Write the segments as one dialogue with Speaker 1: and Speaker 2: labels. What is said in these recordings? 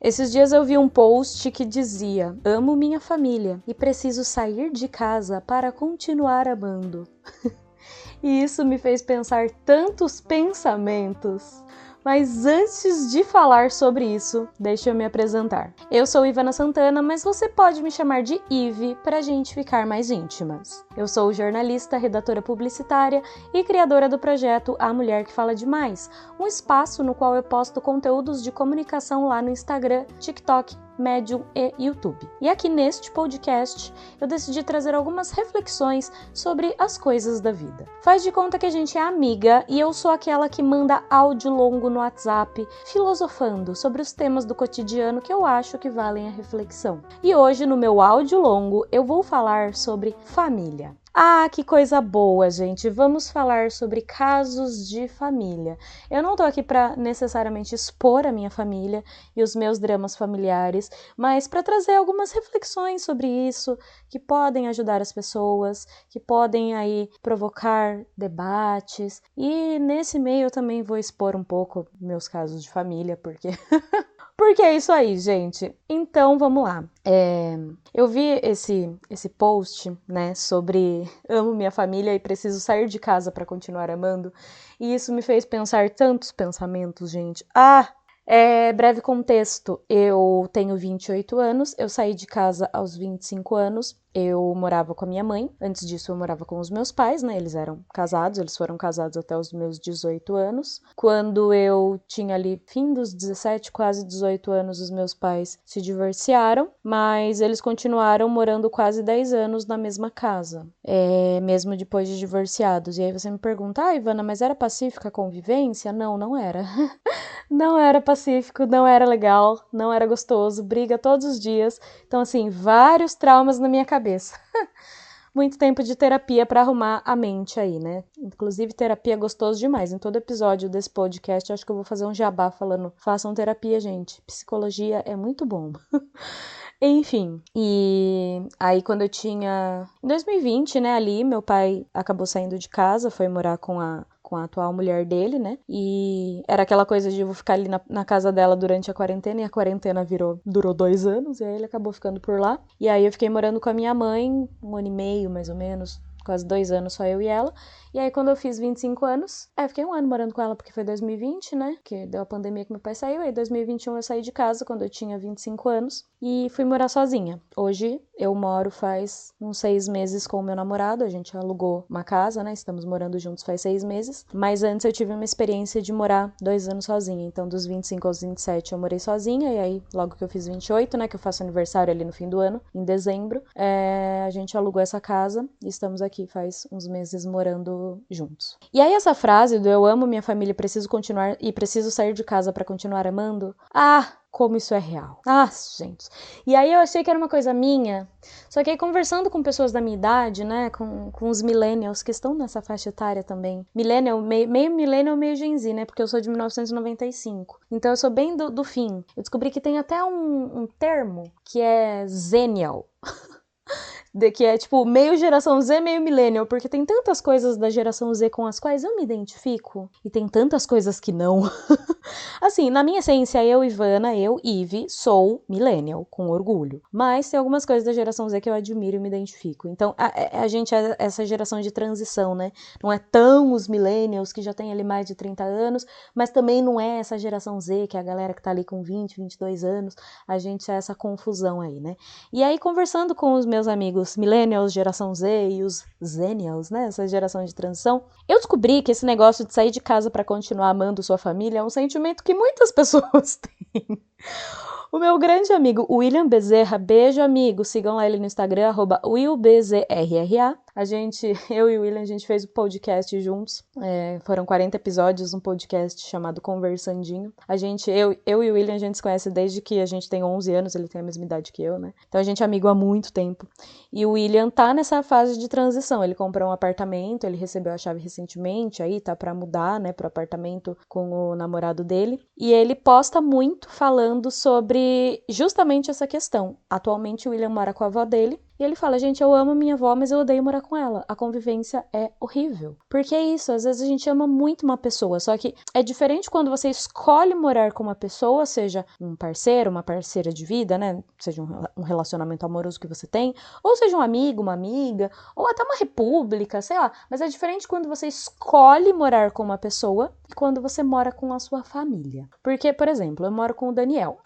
Speaker 1: Esses dias eu vi um post que dizia: amo minha família e preciso sair de casa para continuar amando. E isso me fez pensar tantos pensamentos. Mas antes de falar sobre isso, deixa eu me apresentar. Eu sou Ivana Santana, mas você pode me chamar de Ive para a gente ficar mais íntimas. Eu sou jornalista, redatora publicitária e criadora do projeto A Mulher que Fala Demais, um espaço no qual eu posto conteúdos de comunicação lá no Instagram, TikTok, Medium e YouTube. E aqui neste podcast eu decidi trazer algumas reflexões sobre as coisas da vida. Faz de conta que a gente é amiga e eu sou aquela que manda áudio longo no WhatsApp, filosofando sobre os temas do cotidiano que eu acho que valem a reflexão. E hoje, no meu áudio longo, eu vou falar sobre família. Ah, que coisa boa, gente! Vamos falar sobre casos de família. Eu não tô aqui para necessariamente expor a minha família e os meus dramas familiares, mas para trazer algumas reflexões sobre isso que podem ajudar as pessoas, que podem aí provocar debates. E nesse meio eu também vou expor um pouco meus casos de família, porque porque é isso aí, gente. Então, vamos lá. Eu vi esse post, né, sobre amo minha família e preciso sair de casa para continuar amando. E isso me fez pensar tantos pensamentos, gente. Breve contexto. Eu tenho 28 anos, eu saí de casa aos 25 anos. Eu morava com a minha mãe, antes disso eu morava com os meus pais, né, eles eram casados, eles foram casados até os meus 18 anos. Quando eu tinha ali fim dos 17, quase 18 anos, os meus pais se divorciaram, mas eles continuaram morando quase 10 anos na mesma casa, mesmo depois de divorciados. E aí você me pergunta, Ivana, mas era pacífica a convivência? Não, não era. Não era pacífico, não era legal, não era gostoso, briga todos os dias. Então, assim, vários traumas na minha cabeça. Muito tempo de terapia para arrumar a mente aí, né? Inclusive, terapia é gostoso demais. Em todo episódio desse podcast, eu acho que eu vou fazer um jabá falando: façam terapia, gente. Psicologia é muito bom. Enfim, e aí quando eu tinha... Em 2020, né, ali, meu pai acabou saindo de casa, foi morar com a atual mulher dele, né, e era aquela coisa de eu vou ficar ali na casa dela durante a quarentena, e a quarentena durou 2 anos, e aí ele acabou ficando por lá. E aí eu fiquei morando com a minha mãe, 1 ano e meio, mais ou menos, quase 2 anos, só eu e ela. E aí, quando eu fiz 25 anos, eu fiquei 1 ano morando com ela, porque foi 2020, né? Que deu a pandemia que meu pai saiu. Aí, 2021, eu saí de casa, quando eu tinha 25 anos, e fui morar sozinha. Hoje, eu moro faz uns 6 meses com o meu namorado. A gente alugou uma casa, né? Estamos morando juntos faz 6 meses. Mas antes, eu tive uma experiência de morar 2 anos sozinha. Então, dos 25 aos 27, eu morei sozinha. E aí, logo que eu fiz 28, né? Que eu faço aniversário ali no fim do ano, em dezembro, a gente alugou essa casa e estamos aqui faz uns meses morando juntos. E aí essa frase do eu amo minha família e preciso sair de casa para continuar amando, como isso é real. Gente. E aí eu achei que era uma coisa minha, só que aí conversando com pessoas da minha idade, né, com os millennials que estão nessa faixa etária também, millennial, meio millennial, meio Gen Z, né, porque eu sou de 1995, então eu sou bem do fim. Eu descobri que tem até um termo que é Zennial, que é tipo meio geração Z, meio millennial, porque tem tantas coisas da geração Z com as quais eu me identifico e tem tantas coisas que não. Assim, na minha essência, eu, Ivana, Ive, sou millennial, com orgulho. Mas tem algumas coisas da geração Z que eu admiro e me identifico. Então, a gente é essa geração de transição, né? Não é tão os millennials que já tem ali mais de 30 anos, mas também não é essa geração Z, que é a galera que tá ali com 20, 22 anos. A gente é essa confusão aí, né? E aí, conversando com os meus amigos millennials, geração Z e os zennials, né? Essa geração de transição, eu descobri que esse negócio de sair de casa para continuar amando sua família é um sentimento que muitas pessoas têm. O meu grande amigo William Bezerra, beijo amigo, sigam lá ele no Instagram, @willbzrra. Eu e o William, a gente fez o podcast juntos, foram 40 episódios, um podcast chamado Conversandinho. Eu e o William, a gente se conhece desde que a gente tem 11 anos, ele tem a mesma idade que eu, né? Então a gente é amigo há muito tempo. E o William tá nessa fase de transição, ele comprou um apartamento, ele recebeu a chave recentemente, aí tá pra mudar, né, pro apartamento com o namorado dele. E ele posta muito falando sobre justamente essa questão. Atualmente o William mora com a avó dele, E ele fala, gente, eu amo minha avó, mas eu odeio morar com ela. A convivência é horrível. Porque é isso, às vezes a gente ama muito uma pessoa, só que é diferente quando você escolhe morar com uma pessoa, seja um parceiro, uma parceira de vida, né? Seja um relacionamento amoroso que você tem, ou seja um amigo, uma amiga, ou até uma república, sei lá. Mas é diferente quando você escolhe morar com uma pessoa e quando você mora com a sua família. Porque, por exemplo, eu moro com o Daniel,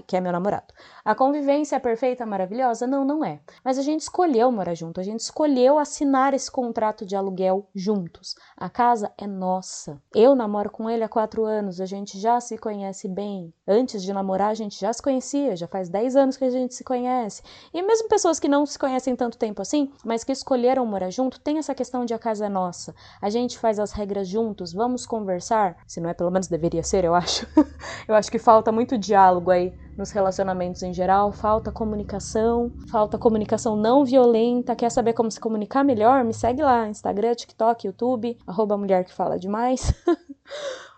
Speaker 1: que é meu namorado. A convivência é perfeita, maravilhosa? Não, não é. Mas a gente escolheu morar junto, a gente escolheu assinar esse contrato de aluguel juntos. A casa é nossa. Eu namoro com ele há 4 anos, a gente já se conhece bem. Antes de namorar, a gente já se conhecia, já faz 10 anos que a gente se conhece. E mesmo pessoas que não se conhecem tanto tempo assim, mas que escolheram morar junto, tem essa questão de a casa é nossa. A gente faz as regras juntos, vamos conversar. Se não é, pelo menos deveria ser, eu acho. Eu acho que falta muito diálogo aí nos relacionamentos em geral, falta comunicação não violenta. Quer saber como se comunicar melhor? Me segue lá, Instagram, TikTok, YouTube, @mulherquefala demais.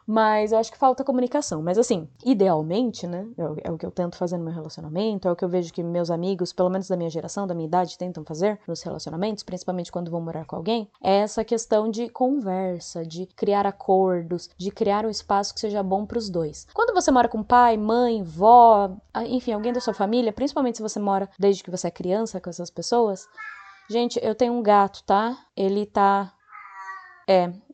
Speaker 1: Mas eu acho que falta comunicação. Mas assim, idealmente, né, é o que eu tento fazer no meu relacionamento, é o que eu vejo que meus amigos, pelo menos da minha geração, da minha idade, tentam fazer nos relacionamentos, principalmente quando vão morar com alguém, é essa questão de conversa, de criar acordos, de criar um espaço que seja bom pros dois. Quando você mora com pai, mãe, vó, enfim, alguém da sua família, principalmente se você mora desde que você é criança com essas pessoas, gente, eu tenho um gato, tá? Ele tá...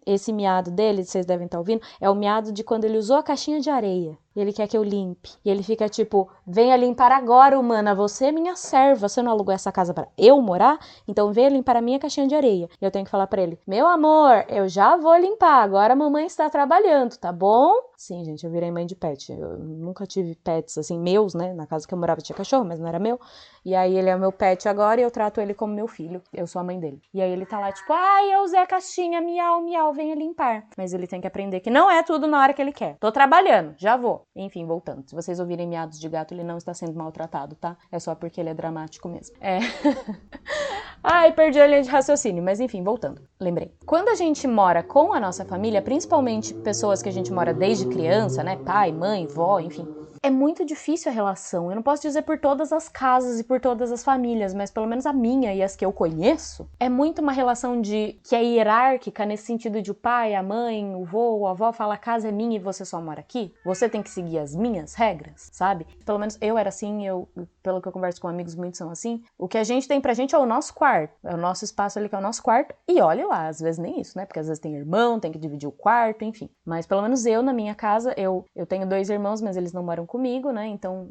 Speaker 1: Esse miado dele, vocês devem estar ouvindo, é o miado de quando ele usou a caixinha de areia. E ele quer que eu limpe. E ele fica tipo, venha limpar agora, humana, você é minha serva. Você não alugou essa casa para eu morar? Então venha limpar a minha caixinha de areia. E eu tenho que falar para ele, meu amor, eu já vou limpar, agora a mamãe está trabalhando, tá bom? Sim, gente, eu virei mãe de pet. Eu nunca tive pets, assim, meus, né? Na casa que eu morava tinha cachorro, mas não era meu. E aí ele é o meu pet agora e eu trato ele como meu filho. Eu sou a mãe dele. E aí ele tá lá tipo, eu usei a caixinha, miau, miau, venha limpar. Mas ele tem que aprender que não é tudo na hora que ele quer. Tô trabalhando, já vou. Enfim, voltando. Se vocês ouvirem miados de gato, ele não está sendo maltratado, tá? É só porque ele é dramático mesmo. Ai, perdi a linha de raciocínio, mas enfim, voltando. Lembrei. Quando a gente mora com a nossa família, principalmente pessoas que a gente mora desde criança, né? Pai, mãe, vó, enfim. É muito difícil a relação. Eu não posso dizer por todas as casas e por todas as famílias, mas pelo menos a minha e as que eu conheço, é muito uma relação que é hierárquica, nesse sentido de o pai, a mãe, o vô, a avó fala a casa é minha e você só mora aqui. Você tem que seguir as minhas regras, sabe? Pelo menos eu era assim, pelo que eu converso com amigos, muitos são assim. O que a gente tem pra gente é o nosso quarto, é o nosso espaço ali que é o nosso quarto, e olhe lá, às vezes nem isso, né? Porque às vezes tem irmão, tem que dividir o quarto, enfim. Mas pelo menos eu, na minha casa, eu tenho 2 irmãos, mas eles não moram comigo, né? Então,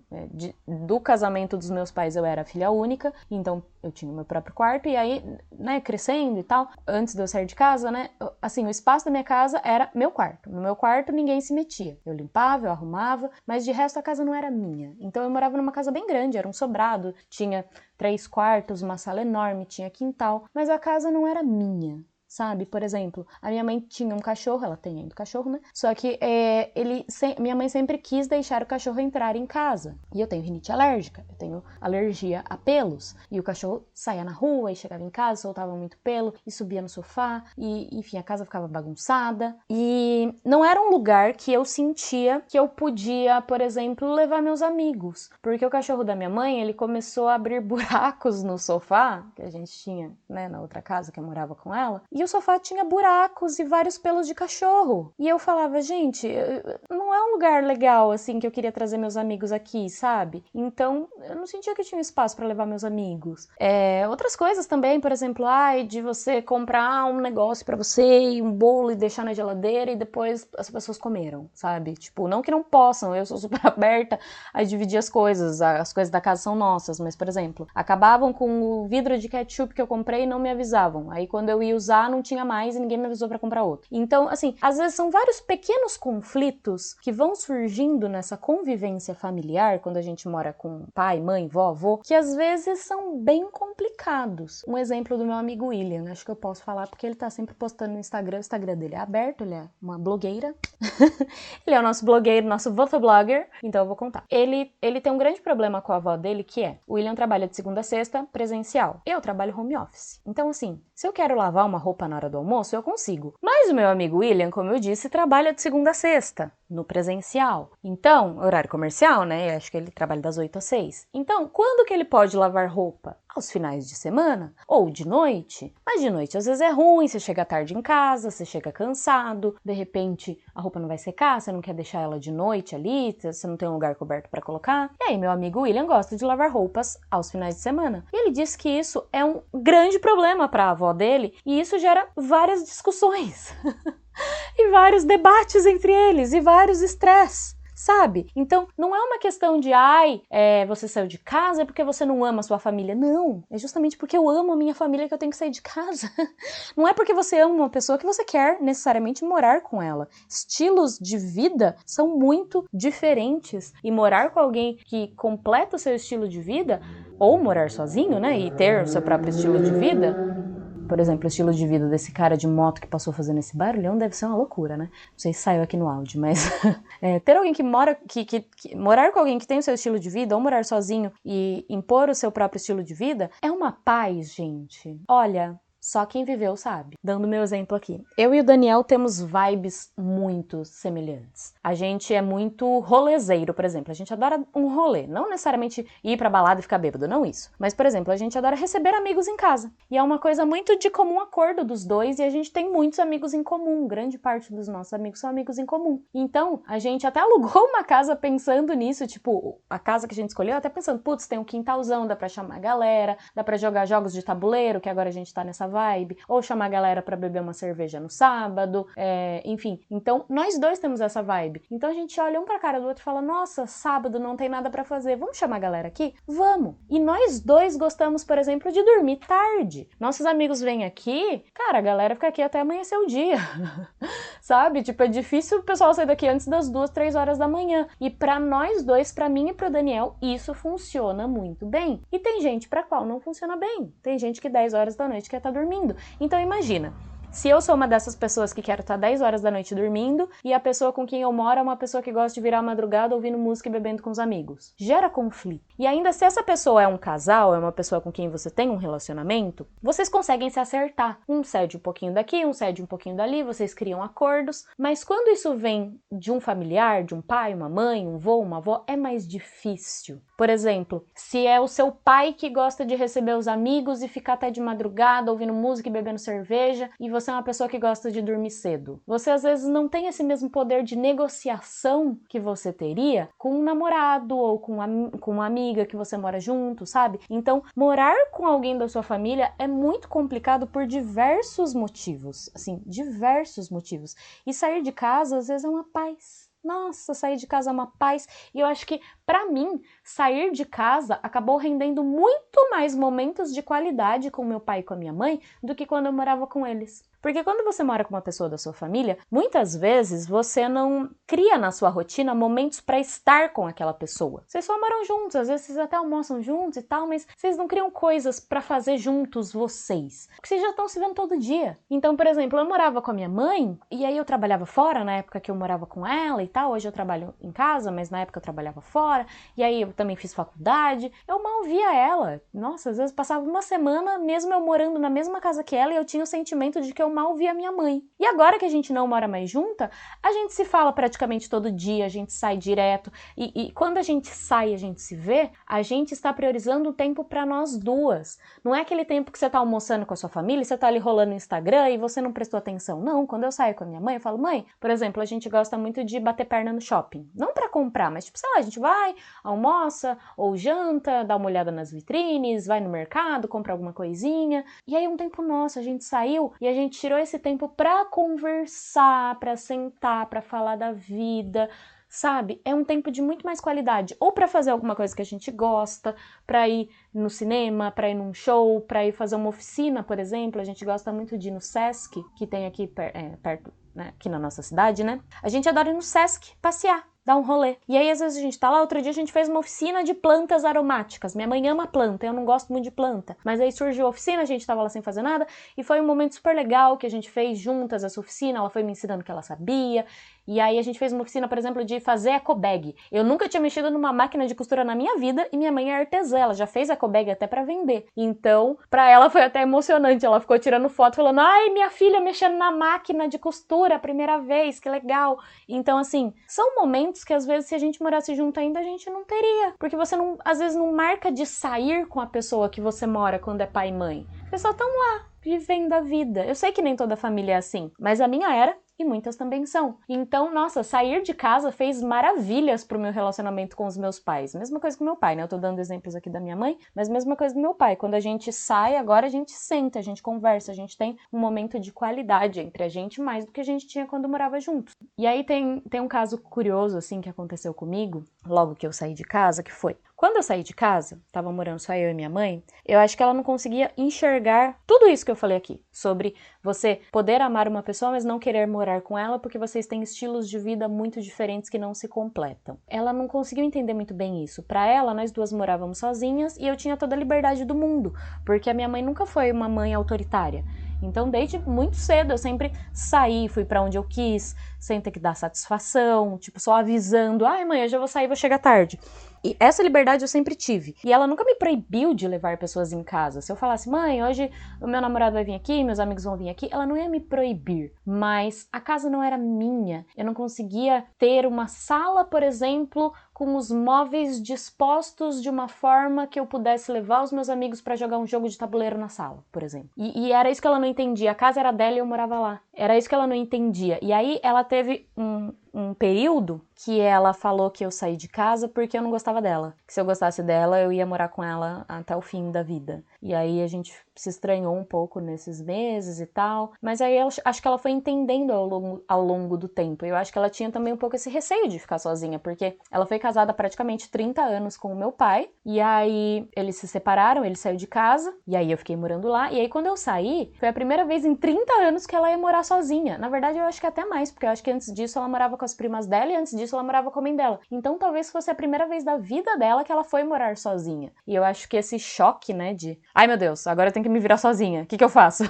Speaker 1: do casamento dos meus pais eu era filha única, então eu tinha o meu próprio quarto, e aí, né, crescendo e tal, antes de eu sair de casa, né, assim, o espaço da minha casa era meu quarto. No meu quarto ninguém se metia. Eu limpava, eu arrumava, mas de resto a casa não era minha. Então eu morava numa casa bem grande, era um sobrado, tinha 3 quartos, uma sala enorme, tinha quintal, mas a casa não era minha. Sabe? Por exemplo, a minha mãe tinha um cachorro, ela tem ainda um cachorro, né? Só que minha mãe sempre quis deixar o cachorro entrar em casa. E eu tenho rinite alérgica, eu tenho alergia a pelos. E o cachorro saía na rua e chegava em casa, soltava muito pelo e subia no sofá. E, enfim, a casa ficava bagunçada. E não era um lugar que eu sentia que eu podia, por exemplo, levar meus amigos. Porque o cachorro da minha mãe, ele começou a abrir buracos no sofá, que a gente tinha, né, na outra casa que eu morava com ela. E o sofá tinha buracos e vários pelos de cachorro. E eu falava, gente, não é um lugar legal, assim, que eu queria trazer meus amigos aqui, sabe? Então, eu não sentia que tinha espaço pra levar meus amigos. Outras coisas também, por exemplo, de você comprar um negócio pra você e um bolo e deixar na geladeira e depois as pessoas comeram, sabe? Tipo, não que não possam, eu sou super aberta a dividir as coisas da casa são nossas, mas, por exemplo, acabavam com o vidro de ketchup que eu comprei e não me avisavam. Aí, quando eu ia usar, não tinha mais e ninguém me avisou pra comprar outro. Então, assim, às vezes são vários pequenos conflitos que vão surgindo nessa convivência familiar, quando a gente mora com pai, mãe, vó, avô, que às vezes são bem complicados. Um exemplo do meu amigo William, acho que eu posso falar porque ele tá sempre postando no Instagram, o Instagram dele é aberto, ele é uma blogueira. Ele é o nosso blogueiro, nosso votoblogger, então eu vou contar. Ele tem um grande problema com a avó dele, que é, o William trabalha de segunda a sexta, presencial. Eu trabalho home office. Então, assim, se eu quero lavar uma roupa na hora do almoço, eu consigo. Mas o meu amigo William, como eu disse, trabalha de segunda a sexta. no presencial. Então, horário comercial, né? Eu acho que ele trabalha das 8 às 6. Então, quando que ele pode lavar roupa? Aos finais de semana ou de noite. Mas de noite às vezes é ruim, você chega tarde em casa, você chega cansado, de repente a roupa não vai secar, você não quer deixar ela de noite ali, você não tem um lugar coberto para colocar. E aí meu amigo William gosta de lavar roupas aos finais de semana. E ele diz que isso é um grande problema para a avó dele e isso gera várias discussões e vários debates entre eles e vários estresses. Sabe? Então, não é uma questão de, você saiu de casa porque você não ama a sua família. Não, é justamente porque eu amo a minha família que eu tenho que sair de casa. Não é porque você ama uma pessoa que você quer necessariamente morar com ela. Estilos de vida são muito diferentes. E morar com alguém que completa o seu estilo de vida, ou morar sozinho, né, e ter o seu próprio estilo de vida... Por exemplo, o estilo de vida desse cara de moto que passou fazendo esse barulhão deve ser uma loucura, né? Não sei se saiu aqui no áudio, mas ter alguém que mora... morar com alguém que tem o seu estilo de vida, ou morar sozinho e impor o seu próprio estilo de vida, é uma paz, gente. Olha... Só quem viveu sabe. Dando meu exemplo aqui. Eu e o Daniel temos vibes muito semelhantes. A gente é muito rolezeiro, por exemplo. A gente adora um rolê. Não necessariamente ir pra balada e ficar bêbado, não isso. Mas, por exemplo, a gente adora receber amigos em casa. E é uma coisa muito de comum acordo dos dois e a gente tem muitos amigos em comum. Grande parte dos nossos amigos são amigos em comum. Então, a gente até alugou uma casa pensando nisso. Tipo, a casa que a gente escolheu, até pensando, putz, tem um quintalzão, dá pra chamar a galera, dá pra jogar jogos de tabuleiro, que agora a gente tá nessa vibe, ou chamar a galera pra beber uma cerveja no sábado, enfim. Então, nós dois temos essa vibe. Então, a gente olha um pra cara do outro e fala, nossa, sábado não tem nada pra fazer, vamos chamar a galera aqui? Vamos! E nós dois gostamos, por exemplo, de dormir tarde. Nossos amigos vêm aqui, cara, a galera fica aqui até amanhecer o dia. Sabe? Tipo, é difícil o pessoal sair daqui antes das 2, 3 horas da manhã. E pra nós dois, pra mim e pro Daniel, isso funciona muito bem. E tem gente pra qual não funciona bem. Tem gente que 10 horas da noite quer estar dormindo. Então imagina, se eu sou uma dessas pessoas que quero estar 10 horas da noite dormindo e a pessoa com quem eu moro é uma pessoa que gosta de virar a madrugada ouvindo música e bebendo com os amigos. Gera conflito. E ainda se essa pessoa é um casal, é uma pessoa com quem você tem um relacionamento, vocês conseguem se acertar. Um cede um pouquinho daqui, um cede um pouquinho dali, vocês criam acordos. Mas quando isso vem de um familiar, de um pai, uma mãe, um vô, uma avó, é mais difícil. Por exemplo, se é o seu pai que gosta de receber os amigos e ficar até de madrugada ouvindo música e bebendo cerveja, e você é uma pessoa que gosta de dormir cedo. Você às vezes não tem esse mesmo poder de negociação que você teria com um namorado ou com uma amiga que você mora junto, sabe? Então, morar com alguém da sua família é muito complicado por diversos motivos, assim, diversos motivos. E sair de casa às vezes é uma paz. Nossa, sair de casa é uma paz. E eu acho que, pra mim, sair de casa acabou rendendo muito mais momentos de qualidade com meu pai e com a minha mãe do que quando eu morava com eles. Porque quando você mora com uma pessoa da sua família, muitas vezes você não cria na sua rotina momentos pra estar com aquela pessoa. Vocês só moram juntos, às vezes vocês até almoçam juntos e tal, mas vocês não criam coisas pra fazer juntos vocês. Porque vocês já estão se vendo todo dia. Então, por exemplo, eu morava com a minha mãe, e aí eu trabalhava fora, na época que eu morava com ela e tal. Hoje eu trabalho em casa, mas na época eu trabalhava fora. E aí eu também fiz faculdade. Eu mal via ela. Nossa, às vezes passava uma semana, mesmo eu morando na mesma casa que ela, e eu tinha o sentimento de que eu mal via minha mãe. E agora que a gente não mora mais junta, a gente se fala praticamente todo dia, a gente sai direto. E quando a gente sai e a gente se vê, a gente está priorizando o tempo para nós duas. Não é aquele tempo que você tá almoçando com a sua família, você tá ali rolando no Instagram e você não prestou atenção. Não, quando eu saio com a minha mãe, eu falo, mãe, por exemplo, a gente gosta muito de bater perna no shopping. Não para comprar, mas tipo, sei lá, a gente vai, almoça ou janta, dá uma olhada nas vitrines, vai no mercado, compra alguma coisinha. E aí um tempo nosso, a gente saiu e a gente tirou esse tempo pra conversar, pra sentar, pra falar da vida, sabe? É um tempo de muito mais qualidade. Ou pra fazer alguma coisa que a gente gosta, pra ir no cinema, pra ir num show, pra ir fazer uma oficina, por exemplo. A gente gosta muito de ir no Sesc, que tem aqui perto, né, aqui na nossa cidade, né? A gente adora ir no Sesc passear, dar um rolê. E aí, às vezes, a gente tá lá, outro dia a gente fez uma oficina de plantas aromáticas. Minha mãe ama planta, eu não gosto muito de planta. Mas aí surgiu a oficina, a gente tava lá sem fazer nada, e foi um momento super legal que a gente fez juntas essa oficina, ela foi me ensinando o que ela sabia. E aí a gente fez uma oficina, por exemplo, de fazer ecobag. Eu nunca tinha mexido numa máquina de costura na minha vida e minha mãe é artesã, ela já fez ecobag até pra vender. Então, pra ela foi até emocionante, ela ficou tirando foto falando, ai, minha filha mexendo na máquina de costura a primeira vez, que legal. Então, assim, são momentos que às vezes se a gente morasse junto ainda a gente não teria, porque você não, às vezes não marca de sair com a pessoa que você mora quando é pai e mãe. Vocês só estão lá, vivendo a vida. Eu sei que nem toda família é assim, mas a minha era e muitas também são. Então, nossa, sair de casa fez maravilhas pro meu relacionamento com os meus pais. Mesma coisa com meu pai, né? Eu tô dando exemplos aqui da minha mãe, mas mesma coisa do meu pai. Quando a gente sai, agora a gente senta, a gente conversa, a gente tem um momento de qualidade entre a gente, mais do que a gente tinha quando morava juntos. E aí tem um caso curioso, assim, que aconteceu comigo, logo que eu saí de casa, que foi... Quando eu saí de casa, tava morando só eu e minha mãe, eu acho que ela não conseguia enxergar tudo isso que eu falei aqui, sobre você poder amar uma pessoa, mas não querer morar com ela porque vocês têm estilos de vida muito diferentes que não se completam. Ela não conseguiu entender muito bem isso. Pra ela, nós duas morávamos sozinhas e eu tinha toda a liberdade do mundo, porque a minha mãe nunca foi uma mãe autoritária. Então, desde muito cedo, eu sempre saí, fui pra onde eu quis, sem ter que dar satisfação, tipo, só avisando, ai mãe, eu já vou sair, vou chegar tarde. E essa liberdade eu sempre tive. E ela nunca me proibiu de levar pessoas em casa. Se eu falasse, mãe, hoje o meu namorado vai vir aqui, meus amigos vão vir aqui, ela não ia me proibir. Mas a casa não era minha. Eu não conseguia ter uma sala, por exemplo, com os móveis dispostos de uma forma que eu pudesse levar os meus amigos pra jogar um jogo de tabuleiro na sala, por exemplo. E era isso que ela não entendia. A casa era dela e eu morava lá. Era isso que ela não entendia. E aí ela teve um período que ela falou que eu saí de casa porque eu não gostava dela. Que se eu gostasse dela, eu ia morar com ela até o fim da vida. E aí a gente se estranhou um pouco nesses meses e tal. Mas aí eu acho que ela foi entendendo ao longo do tempo. Eu acho que ela tinha também um pouco esse receio de ficar sozinha, porque ela foi casada há praticamente 30 anos com o meu pai. E aí eles se separaram, ele saiu de casa. E aí eu fiquei morando lá. E aí quando eu saí, foi a primeira vez em 30 anos que ela ia morar sozinha. Na verdade, eu acho que até mais, porque eu acho que antes disso ela morava com as primas dela e antes disso ela morava com a mãe dela. Então talvez fosse a primeira vez da vida dela que ela foi morar sozinha. E eu acho que esse choque, né, de ai meu Deus, agora eu tenho que me virar sozinha, o que eu faço?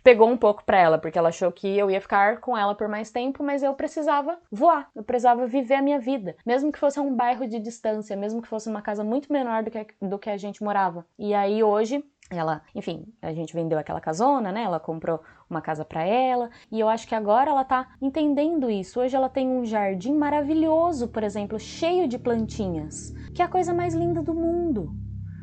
Speaker 1: Pegou um pouco pra ela, porque ela achou que eu ia ficar com ela por mais tempo, mas eu precisava voar, eu precisava viver a minha vida. Mesmo que fosse um bairro de distância, mesmo que fosse uma casa muito menor do que a gente morava. E aí hoje... ela, enfim, a gente vendeu aquela casona, né? Ela comprou uma casa pra ela e eu acho que agora ela tá entendendo isso. Hoje ela tem um jardim maravilhoso, por exemplo, cheio de plantinhas, que é a coisa mais linda do mundo.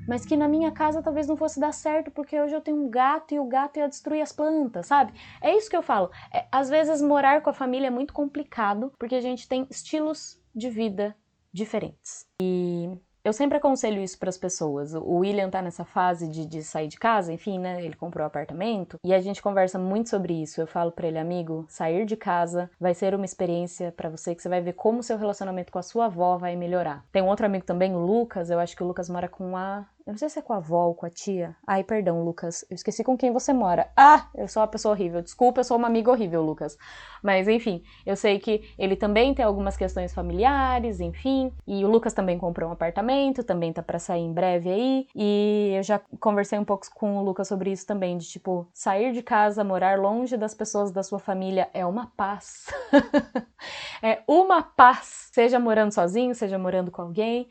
Speaker 1: Mas que na minha casa talvez não fosse dar certo, porque hoje eu tenho um gato e o gato ia destruir as plantas, sabe? É isso que eu falo. Às vezes morar com a família é muito complicado, porque a gente tem estilos de vida diferentes. E... eu sempre aconselho isso para as pessoas. O William tá nessa fase de sair de casa, enfim, né? Ele comprou um apartamento e a gente conversa muito sobre isso. Eu falo para ele, amigo, sair de casa vai ser uma experiência para você que você vai ver como o seu relacionamento com a sua avó vai melhorar. Tem um outro amigo também, o Lucas. Eu acho que o Lucas mora com a... eu não sei se é com a avó ou com a tia. Ai, perdão, Lucas. Eu esqueci com quem você mora. Ah, eu sou uma pessoa horrível. Desculpa, eu sou uma amiga horrível, Lucas. Mas, enfim, eu sei que ele também tem algumas questões familiares, enfim. E o Lucas também comprou um apartamento, também tá pra sair em breve aí. E eu já conversei um pouco com o Lucas sobre isso também, de tipo, sair de casa, morar longe das pessoas da sua família é uma paz. É uma paz. Seja morando sozinho, seja morando com alguém.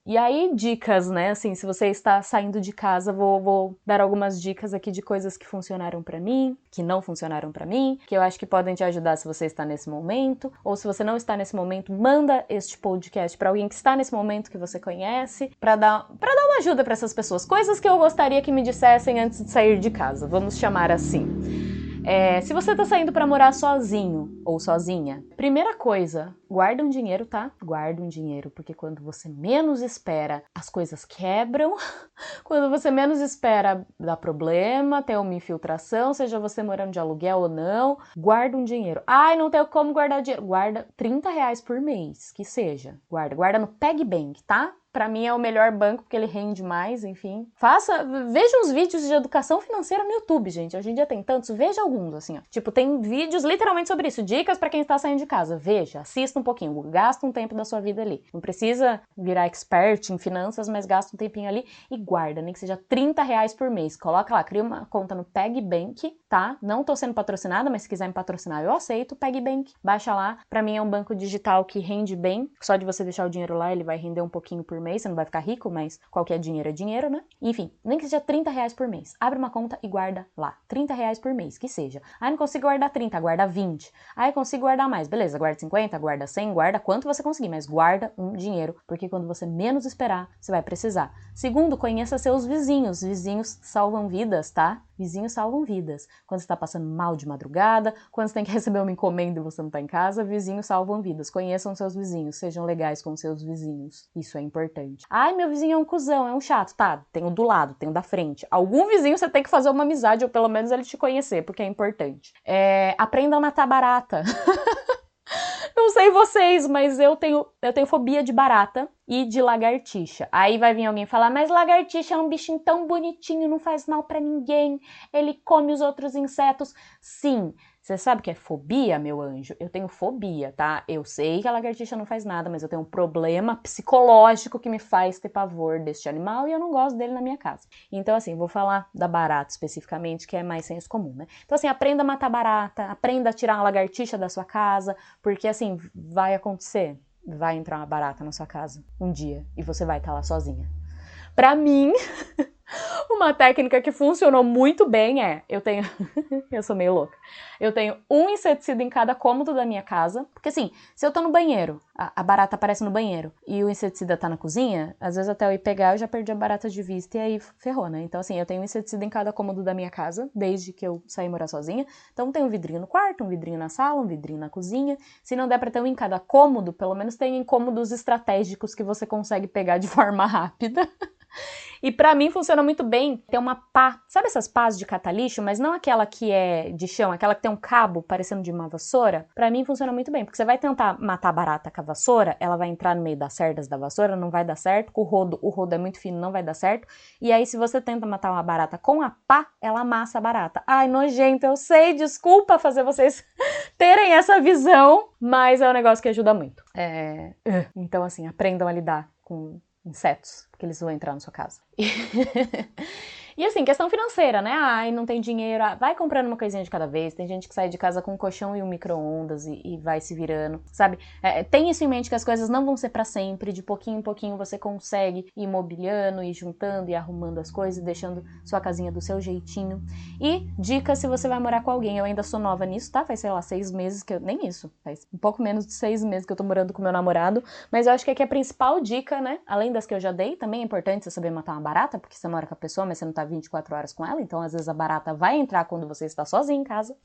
Speaker 1: E aí, dicas, né? Assim, se você está saindo de casa, vou dar algumas dicas aqui de coisas que funcionaram pra mim, que não funcionaram pra mim, que eu acho que podem te ajudar se você está nesse momento, ou se você não está nesse momento, manda este podcast pra alguém que está nesse momento que você conhece, pra dar uma ajuda pra essas pessoas. Coisas que eu gostaria que me dissessem antes de sair de casa, vamos chamar assim. Se você tá saindo pra morar sozinho ou sozinha, primeira coisa, guarda um dinheiro, tá? Guarda um dinheiro, porque quando você menos espera, as coisas quebram. Quando você menos espera, dá problema, tem uma infiltração, seja você morando de aluguel ou não. Guarda um dinheiro. Ai, não tenho como guardar dinheiro. Guarda R$30 por mês, que seja. Guarda no PagBank, tá? pra mim é o melhor banco porque ele rende mais, enfim. Veja uns vídeos de educação financeira no YouTube, gente. Hoje em dia tem tantos, veja alguns, assim, ó. Tipo, tem vídeos literalmente sobre isso, dicas pra quem está saindo de casa. Veja, assista um pouquinho, gasta um tempo da sua vida ali. Não precisa virar expert em finanças, mas gasta um tempinho ali e guarda, nem que seja R$30 por mês. Coloca lá, cria uma conta no PagBank, tá? Não tô sendo patrocinada, mas se quiser me patrocinar, eu aceito o PagBank. Baixa lá, pra mim é um banco digital que rende bem. Só de você deixar o dinheiro lá, ele vai render um pouquinho por mês, você não vai ficar rico, mas qualquer dinheiro é dinheiro, né? Enfim, nem que seja R$30 por mês. Abre uma conta e guarda lá. R$30 por mês, que seja. Ah, não consigo guardar 30, guarda 20. Ah, eu consigo guardar mais. Beleza, guarda 50, guarda 100, guarda quanto você conseguir, mas guarda um dinheiro, porque quando você menos esperar, você vai precisar. Segundo, conheça seus vizinhos. Vizinhos salvam vidas, tá? Vizinhos salvam vidas. Quando você tá passando mal de madrugada, quando você tem que receber uma encomenda e você não tá em casa, vizinhos salvam vidas. Conheçam seus vizinhos, sejam legais com seus vizinhos. Isso é importante. Ai, meu vizinho é um cuzão, é um chato. Tá, tem o do lado, tem o da frente. Algum vizinho você tem que fazer uma amizade, ou pelo menos ele te conhecer, porque é importante. Aprenda a matar barata. Não sei vocês, mas eu tenho fobia de barata e de lagartixa. Aí vai vir alguém falar, mas lagartixa é um bichinho tão bonitinho, não faz mal pra ninguém, ele come os outros insetos. Sim, você sabe o que é fobia, meu anjo? Eu tenho fobia, tá? Eu sei que a lagartixa não faz nada, mas eu tenho um problema psicológico que me faz ter pavor deste animal e eu não gosto dele na minha casa. Então, assim, vou falar da barata especificamente, que é mais senso comum, né? Então, assim, aprenda a matar barata, aprenda a tirar a lagartixa da sua casa, porque, assim, vai acontecer. Vai entrar uma barata na sua casa um dia e você vai estar lá sozinha. Pra mim, uma técnica que funcionou muito bem eu sou meio louca, eu tenho um inseticida em cada cômodo da minha casa, porque assim, se eu tô no banheiro, a barata aparece no banheiro, e o inseticida tá na cozinha, às vezes até eu ir pegar eu já perdi a barata de vista e aí ferrou, né? Então assim, eu tenho um inseticida em cada cômodo da minha casa, desde que eu saí morar sozinha, então tem um vidrinho no quarto, um vidrinho na sala, um vidrinho na cozinha, se não der pra ter um em cada cômodo, pelo menos tem em cômodos estratégicos que você consegue pegar de forma rápida. E pra mim funciona muito bem ter uma pá, sabe essas pás de catar lixo, mas não aquela que é de chão, aquela que tem um cabo parecendo de uma vassoura? Pra mim funciona muito bem, porque você vai tentar matar a barata com a vassoura, ela vai entrar no meio das cerdas da vassoura, não vai dar certo, com o rodo é muito fino, não vai dar certo, e aí se você tenta matar uma barata com a pá, ela amassa a barata. Ai, nojento, eu sei, desculpa fazer vocês terem essa visão, mas é um negócio que ajuda muito. Então assim, aprendam a lidar com insetos, porque eles vão entrar na sua casa. E assim, questão financeira, né? Ai, não tem dinheiro, vai comprando uma coisinha de cada vez. Tem gente que sai de casa com um colchão e um micro-ondas e vai se virando, sabe? Tem isso em mente que as coisas não vão ser pra sempre, de pouquinho em pouquinho você consegue ir mobiliando, ir juntando e arrumando as coisas, deixando sua casinha do seu jeitinho. E dica se você vai morar com alguém, eu ainda sou nova nisso, tá? Faz, sei lá, 6 meses que nem isso, faz um pouco menos de 6 meses que eu tô morando com meu namorado, mas eu acho que aqui a principal dica, né? Além das que eu já dei, também é importante você saber matar uma barata, porque você mora com a pessoa, mas você não tá 24 horas com ela, então às vezes a barata vai entrar quando você está sozinho em casa.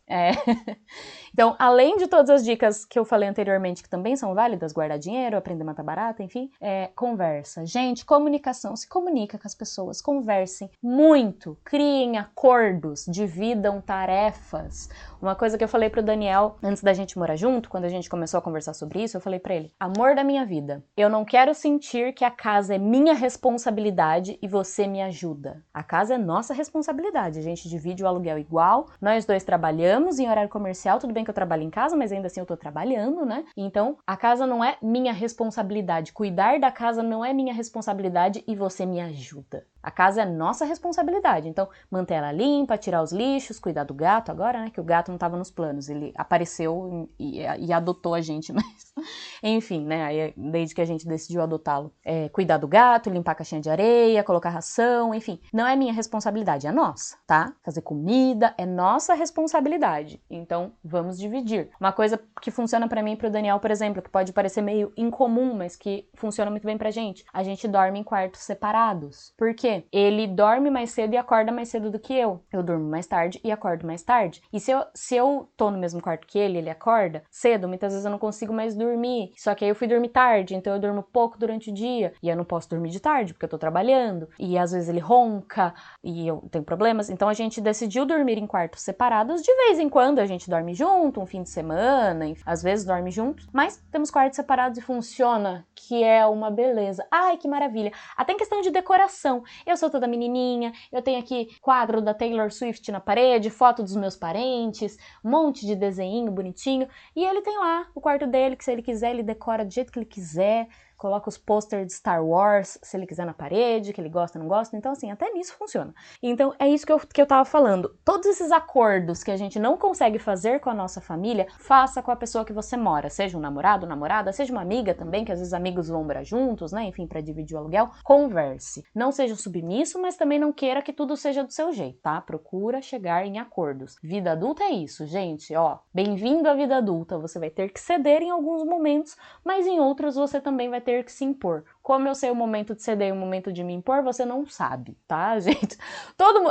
Speaker 1: Então, além de todas as dicas que eu falei anteriormente, que também são válidas, guardar dinheiro, aprender a matar barata, enfim, conversa. Gente, comunicação, se comunica com as pessoas, conversem muito, criem acordos, dividam tarefas. Uma coisa que eu falei pro Daniel, antes da gente morar junto, quando a gente começou a conversar sobre isso, eu falei pra ele, amor da minha vida, eu não quero sentir que a casa é minha responsabilidade e você me ajuda. A casa é nossa responsabilidade, a gente divide o aluguel igual, nós dois trabalhamos em horário comercial, tudo bem que eu trabalho em casa, mas ainda assim eu tô trabalhando, né? Então, a casa não é minha responsabilidade, cuidar da casa não é minha responsabilidade e você me ajuda. A casa é nossa responsabilidade, então manter ela limpa, tirar os lixos, cuidar do gato agora, né, que o gato não estava nos planos, ele apareceu e adotou a gente, mas enfim, né, aí, desde que a gente decidiu adotá-lo, cuidar do gato, limpar a caixinha de areia, colocar ração, enfim, não é minha responsabilidade, é nossa, tá? Fazer comida é nossa responsabilidade, então vamos dividir. Uma coisa que funciona pra mim e pro Daniel, por exemplo, que pode parecer meio incomum, mas que funciona muito bem pra gente, a gente dorme em quartos separados. Por quê? Ele dorme mais cedo e acorda mais cedo do que eu. Eu durmo mais tarde e acordo mais tarde. E se eu tô no mesmo quarto que ele acorda cedo, muitas vezes eu não consigo mais dormir. Só que aí eu fui dormir tarde, então eu durmo pouco durante o dia. E eu não posso dormir de tarde, porque eu tô trabalhando. E às vezes ele ronca, e eu tenho problemas, então a gente decidiu dormir em quartos separados. De vez em quando a gente dorme junto, um fim de semana, enfim, às vezes dorme juntos, mas temos quartos separados e funciona, que é uma beleza. Ai, que maravilha! Até em questão de decoração, eu sou toda menininha, eu tenho aqui quadro da Taylor Swift na parede, foto dos meus parentes, um monte de desenho bonitinho, e ele tem lá o quarto dele, que se ele quiser ele decora do jeito que ele quiser, coloca os posters de Star Wars, se ele quiser, na parede, que ele gosta, não gosta. Então, assim, até nisso funciona. Então, é isso que eu tava falando. Todos esses acordos que a gente não consegue fazer com a nossa família, faça com a pessoa que você mora. Seja um namorado, namorada, seja uma amiga também, que às vezes amigos vão morar juntos, né? Enfim, pra dividir o aluguel. Converse. Não seja submisso, mas também não queira que tudo seja do seu jeito, tá? Procura chegar em acordos. Vida adulta é isso, gente, ó. Bem-vindo à vida adulta. Você vai ter que ceder em alguns momentos, mas em outros você também vai ter que se impor. Como eu sei o momento de ceder e o momento de me impor, você não sabe, tá, gente?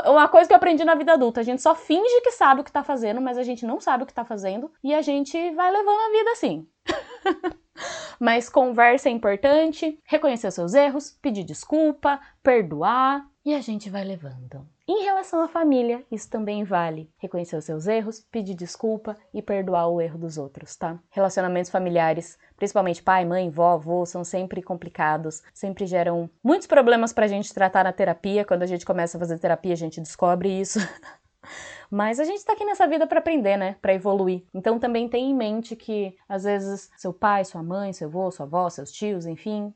Speaker 1: Uma coisa que eu aprendi na vida adulta, a gente só finge que sabe o que tá fazendo, mas a gente não sabe o que tá fazendo e a gente vai levando a vida assim. Mas conversa é importante, reconhecer os seus erros, pedir desculpa, perdoar e a gente vai levando. Em relação à família, isso também vale. Reconhecer os seus erros, pedir desculpa e perdoar o erro dos outros, tá? Relacionamentos familiares, principalmente pai, mãe, vó, avô, são sempre complicados, sempre geram muitos problemas pra gente tratar na terapia. Quando a gente começa a fazer terapia, a gente descobre isso. Mas a gente tá aqui nessa vida pra aprender, né? Pra evoluir. Então também tenha em mente que, às vezes, seu pai, sua mãe, seu avô, sua avó, seus tios, enfim,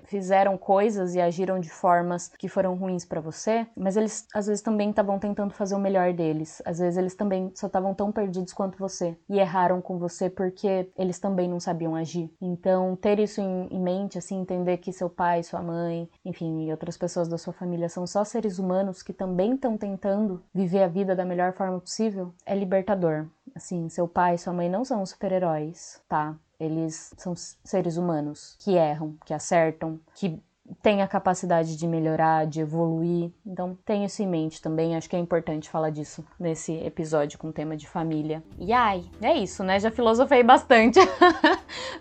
Speaker 1: fizeram coisas e agiram de formas que foram ruins pra você, mas eles, às vezes, também estavam tentando fazer o melhor deles. Às vezes, eles também só estavam tão perdidos quanto você e erraram com você porque eles também não sabiam agir. Então, ter isso em mente, assim, entender que seu pai, sua mãe, enfim, e outras pessoas da sua família são só seres humanos que também estão tentando viver a vida da melhor forma possível, é libertador. Assim, seu pai e sua mãe não são super-heróis, tá? Eles são seres humanos que erram, que acertam, que têm a capacidade de melhorar, de evoluir. Então, tenha isso em mente também. Acho que é importante falar disso nesse episódio com o tema de família. E ai, é isso, né? Já filosofei bastante.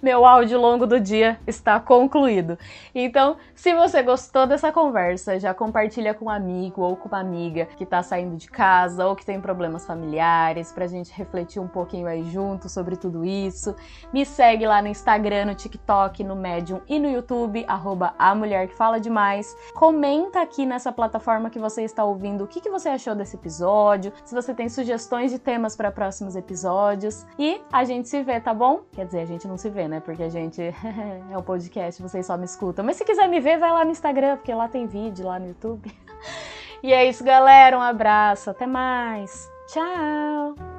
Speaker 1: Meu áudio longo do dia está concluído. Então, se você gostou dessa conversa, já compartilha com um amigo ou com uma amiga que tá saindo de casa ou que tem problemas familiares, pra gente refletir um pouquinho aí junto sobre tudo isso. Me segue lá no Instagram, no TikTok, no Medium e no YouTube, @amulherquefala demais. Comenta aqui nessa plataforma que você está ouvindo o que você achou desse episódio, se você tem sugestões de temas para próximos episódios. E a gente se vê, tá bom? Quer dizer, a gente não se vê, né? Porque a gente é um podcast, vocês só me escutam. Mas se quiser me ver, vai lá no Instagram, porque lá tem vídeo, lá no YouTube. E é isso, galera. Um abraço. Até mais. Tchau!